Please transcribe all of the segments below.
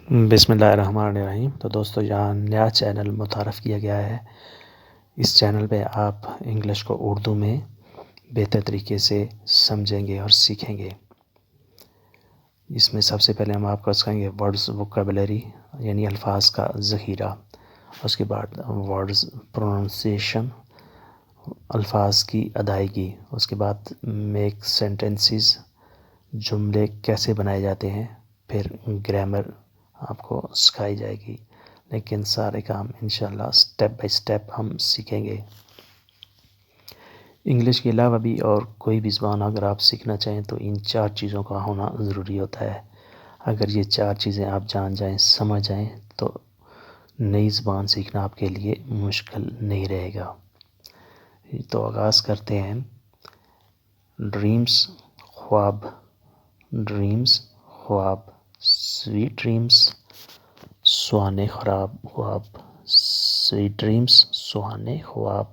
بسم اللہ الرحمن الرحیم۔ تو دوستو یہاں نیا چینل متعارف کیا گیا ہے۔ اس چینل پہ آپ انگلش کو اردو میں بہتر طریقے سے سمجھیں گے اور سیکھیں گے۔ اس میں سب سے پہلے ہم آپ کو سکھائیں گے ورڈز ووکیبلری یعنی الفاظ کا ذخیرہ، اس کے بعد ورڈز پروننسیشن الفاظ کی ادائیگی، اس کے بعد میک سینٹنسز جملے کیسے بنائے جاتے ہیں، پھر گرامر آپ کو سکھائی جائے گی، لیکن سارے کام انشاءاللہ سٹیپ بائی سٹیپ ہم سیکھیں گے۔ انگلش کے علاوہ بھی اور کوئی بھی زبان اگر آپ سیکھنا چاہیں تو ان 4 چیزوں کا ہونا ضروری ہوتا ہے۔ اگر یہ 4 چیزیں آپ جان جائیں، سمجھ جائیں تو نئی زبان سیکھنا آپ کے لیے مشکل نہیں رہے گا۔ تو آغاز کرتے ہیں۔ ڈریمز خواب، ڈریمز خواب، سویٹ ڈریمز سہانے خواب، سویٹ ڈریمز سہانے خواب۔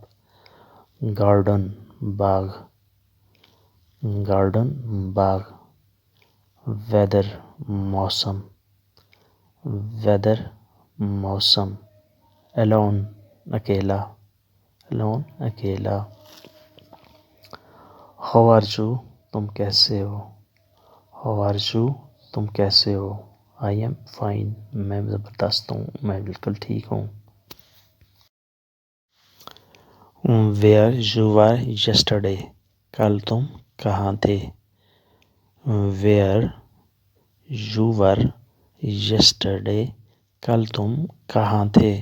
گارڈن باغ، گارڈن باغ۔ ویدر موسم، ویدر موسم۔ الون اکیلا، الون اکیلا۔ ہاؤ آر یو تم کیسے ہو، ہاؤ آر یو تم کیسے ہو۔ آئی ایم فائن میں زبردست ہوں، میں بالکل ٹھیک ہوں۔ ویئر یو ور یسٹرڈے کل تم کہاں تھے، ویئر یو ور یسٹرڈے کل تم کہاں تھے۔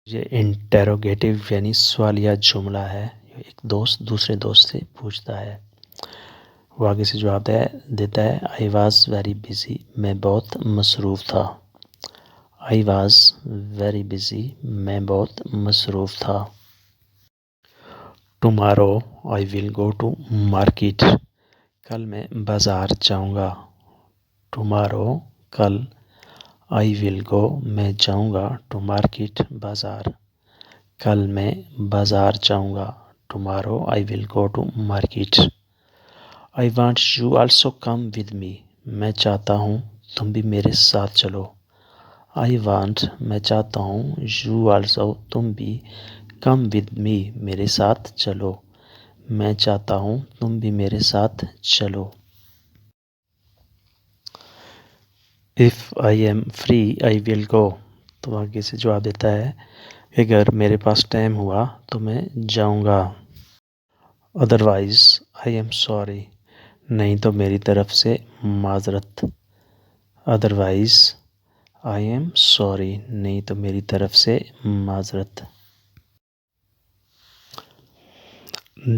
یہ انٹروگیٹو یعنی سوالیہ جملہ ہے، ایک دوست دوسرے دوست سے پوچھتا ہے، وہ آگے سے جواب دیتا ہے آئی واز ویری بزی میں بہت مصروف تھا، آئی واز ویری بزی میں بہت مصروف تھا۔ Tomorrow I will go to market کل میں بازار جاؤں گا، ٹمارو کل آئی ول گو میں جاؤں گا ٹو مارکیٹ بازار، کل میں بازار جاؤں گا، tomorrow I will go to market. I want you also come with me میں چاہتا ہوں تم بھی میرے ساتھ چلو، آئی وانٹ میں چاہتا ہوں یو آلسو تم بھی کم ود می میرے ساتھ چلو، میں چاہتا ہوں تم بھی میرے ساتھ چلو۔ If I am free I will go تو آگے سے جواب دیتا ہے کہ اگر میرے پاس ٹائم ہوا تو میں جاؤں گا، ادروائز آئی ایم سوری نہیں تو میری طرف سے معذرت، ادروائز آئی ایم سوری نہیں تو میری طرف سے معذرت۔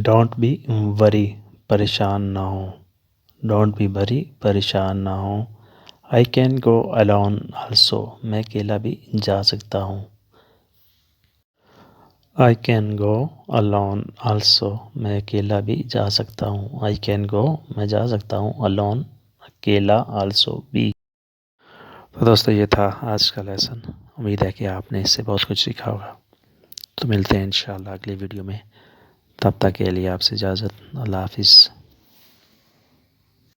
ڈونٹ بی وری پریشان نہ ہو، ڈونٹ بی وری پریشان نہ ہو۔ I can go alone also میں اکیلا بھی جا سکتا ہوں، I can go alone also میں اکیلا بھی جا سکتا ہوں، آئی کین گو میں جا سکتا ہوں الون اکیلا آلسو بھی۔ تو دوستو یہ تھا آج کا لیسن، امید ہے کہ آپ نے اس سے بہت کچھ سیکھا ہوگا۔ تو ملتے ہیں انشاءاللہ اگلی ویڈیو میں، تب تک کے لیے آپ سے اجازت، اللہ حافظ۔